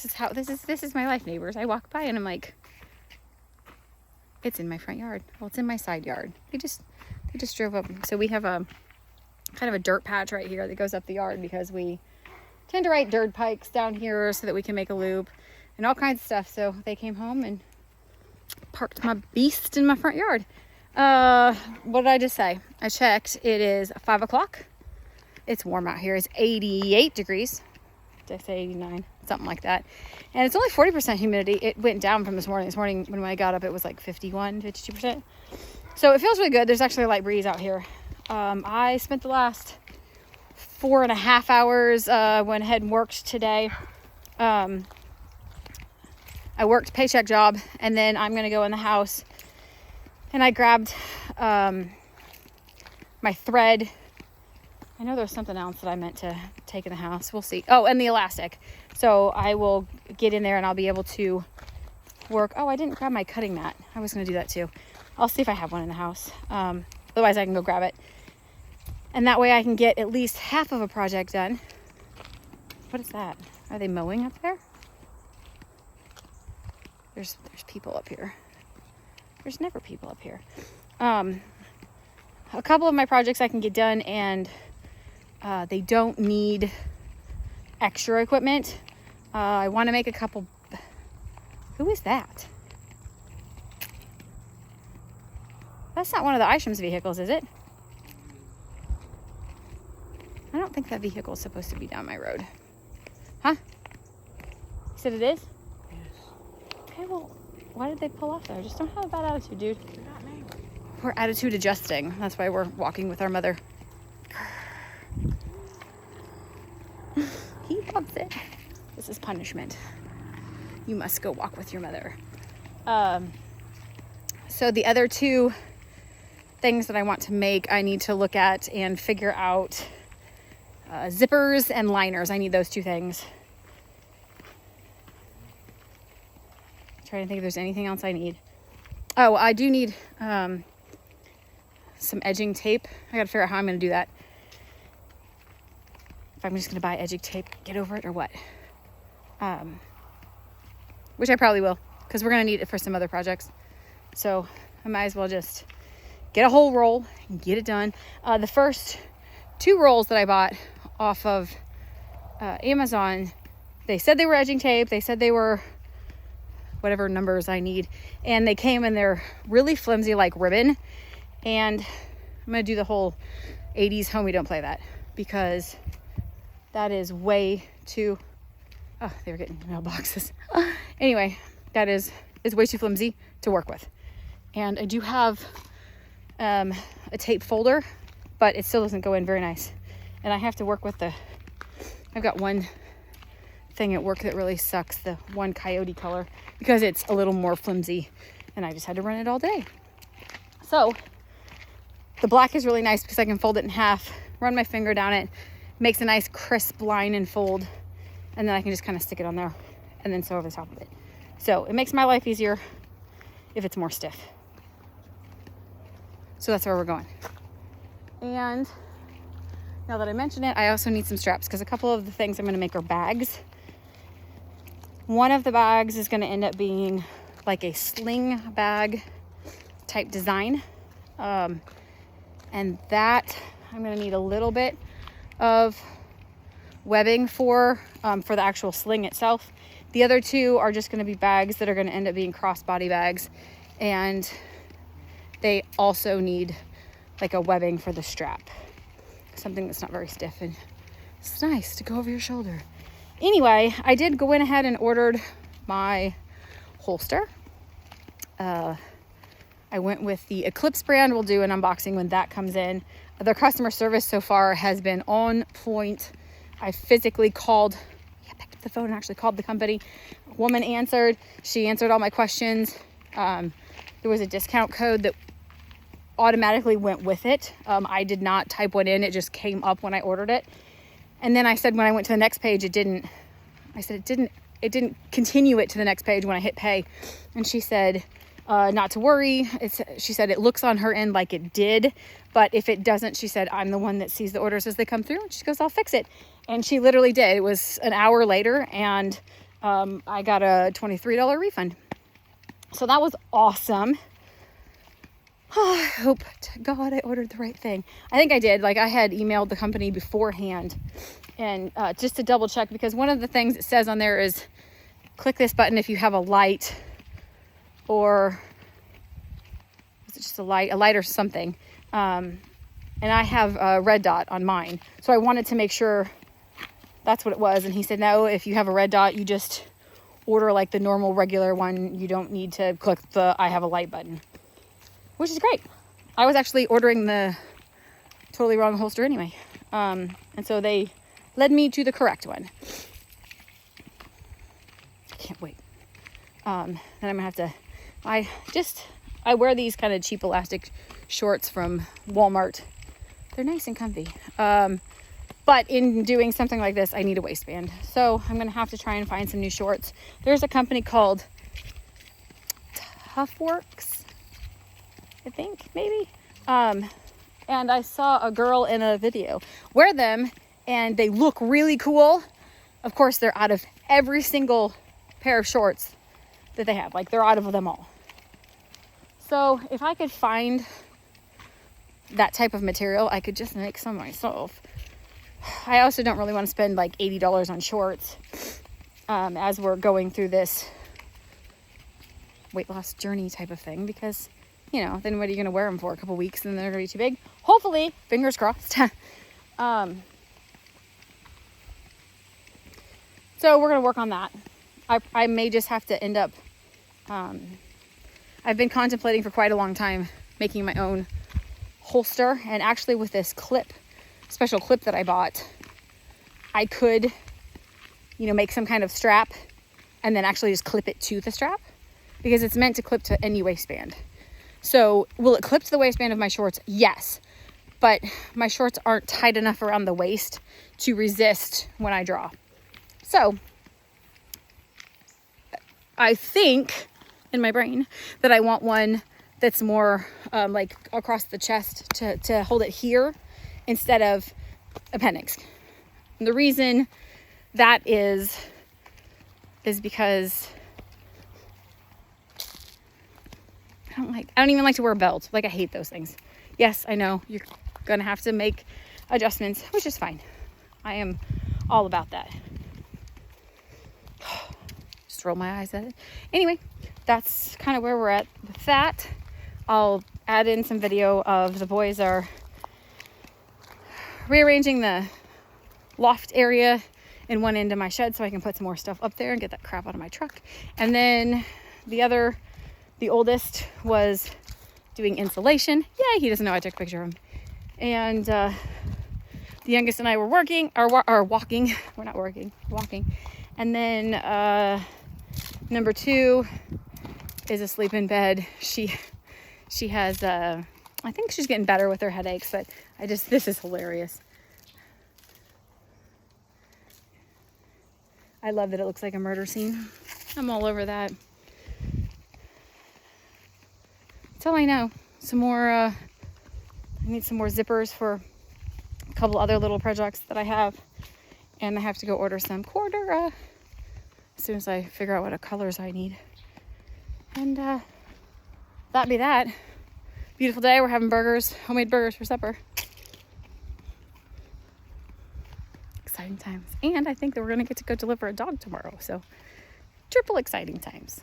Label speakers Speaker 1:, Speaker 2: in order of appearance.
Speaker 1: this is my life, neighbors. I walk by and I'm like, it's in my front yard. Well, it's in my side yard. They just drove up. So we have a kind of a dirt patch right here that goes up the yard because we tend to ride dirt bikes down here so that we can make a loop and all kinds of stuff. So they came home and parked my beast in my front yard. What did I just say? I checked. It is 5 o'clock. It's warm out here. It's 88 degrees. Did I say 89? Something like that. And it's only 40% humidity. It went down from this morning. This morning when I got up, it was like 51, 52%. So it feels really good. There's actually a light breeze out here. I spent the last 4.5 hours, went ahead and worked today. I worked paycheck job, and then I'm going to go in the house and I grabbed, my thread. I know there's something else that I meant to take in the house. We'll see. Oh, and the elastic. So I will get in there and I'll be able to work. Oh, I didn't grab my cutting mat. I was going to do that too. I'll see if I have one in the house. Otherwise I can go grab it. And that way I can get at least half of a project done. What is that? Are they mowing up there? There's people up here. There's never people up here. A couple of my projects I can get done, and they don't need extra equipment. I want to make a couple. Who is that? That's not one of the Isham's vehicles, is it? I don't think that vehicle is supposed to be down my road. Huh? You said it is?
Speaker 2: Yes.
Speaker 1: Okay, well, why did they pull off there? Just don't have a bad attitude, dude. We're attitude adjusting. That's why we're walking with our mother. He loves it. This is punishment. You must go walk with your mother. So the other two things that I want to make, I need to look at and figure out zippers and liners. I need those two things. Trying to think if there's anything else I need. Oh, I do need some edging tape. I gotta figure out how I'm gonna do that. If I'm just gonna buy edging tape, get over it, or what. Which I probably will, because we're gonna need it for some other projects. So I might as well just get a whole roll and get it done. The first 2 rolls that I bought off of Amazon, they said they were edging tape. They said they were whatever numbers I need, and they came and they're really flimsy like ribbon. And I'm gonna do the whole 80s homie don't play that, because that is way too, oh, they were getting mailboxes. Anyway, that is way too flimsy to work with. And I do have a tape folder, but it still doesn't go in very nice. And I have to work with I've got one thing at work that really sucks, the one coyote color, because it's a little more flimsy, and I just had to run it all day. So the black is really nice because I can fold it in half, run my finger down it, makes a nice crisp line and fold, and then I can just kind of stick it on there and then sew over the top of it. So it makes my life easier if it's more stiff. So that's where we're going. And now that I mention it, I also need some straps, because a couple of the things I'm going to make are bags. One of the bags is going to end up being like a sling bag type design. And that I'm going to need a little bit of webbing for the actual sling itself. The other 2 are just going to be bags that are going to end up being crossbody bags. And they also need like a webbing for the strap. Something that's not very stiff and it's nice to go over your shoulder. Anyway, I did go in ahead and ordered my holster. I went with the Eclipse brand. We'll do an unboxing when that comes in. Their customer service so far has been on point. I physically called, picked up the phone and actually called the company. A woman answered. She answered all my questions. There was a discount code that automatically went with it. I did not type one in. It just came up when I ordered it. And then I said when I went to the next page, it didn't continue it to the next page when I hit pay. And she said, not to worry. She said it looks on her end like it did, but if it doesn't, she said, I'm the one that sees the orders as they come through. And she goes, I'll fix it. And she literally did. It was an hour later, and I got a $23 refund. So that was awesome. Oh, I hope to God I ordered the right thing. I think I did. Like, I had emailed the company beforehand and just to double check, because one of the things it says on there is click this button if you have a light, or is it just a light or something. And I have a red dot on mine. So I wanted to make sure that's what it was. And he said, no, if you have a red dot, you just order like the normal regular one. You don't need to click the I have a light button, which is great. I was actually ordering the totally wrong holster anyway. And so they led me to the correct one. I can't wait. Then I'm gonna have to, I wear these kind of cheap elastic shorts from Walmart. They're nice and comfy. But in doing something like this, I need a waistband. So I'm gonna have to try and find some new shorts. There's a company called Toughworks, I think, maybe. And I saw a girl in a video wear them and they look really cool. Of course, they're out of every single pair of shorts that they have. Like, they're out of them all. So if I could find that type of material, I could just make some myself. I also don't really want to spend like $80 on shorts as we're going through this weight loss journey type of thing, because, you know, then what are you going to wear them for? A couple weeks and then they're going to be too big? Hopefully, fingers crossed. So we're going to work on that. I may just have to end up, I've been contemplating for quite a long time making my own holster. And actually with this special clip that I bought, I could, you know, make some kind of strap and then actually just clip it to the strap, because it's meant to clip to any waistband. So will it clip to the waistband of my shorts? Yes. But my shorts aren't tight enough around the waist to resist when I draw. So I think in my brain that I want one that's more like across the chest to hold it here instead of appendix. And the reason that is because I don't even like to wear a belt. Like, I hate those things. Yes, I know you're gonna have to make adjustments, which is fine. I am all about that. Just roll my eyes at it. Anyway, that's kind of where we're at with that. I'll add in some video of the boys are rearranging the loft area in one end of my shed so I can put some more stuff up there and get that crap out of my truck. And then the oldest was doing insulation. Yay, he doesn't know I took a picture of him. And the youngest and I were walking. We're not working, walking. And then number 2 is asleep in bed. She has I think she's getting better with her headaches, but this is hilarious. I love that it looks like a murder scene. I'm all over that. That's all I know. Some more, I need some more zippers for a couple other little projects that I have. And I have to go order some Cordura as soon as I figure out what colors I need. And that be that. Beautiful day. We're having burgers, homemade burgers for supper. Exciting times. And I think that we're going to get to go deliver a dog tomorrow. So triple exciting times.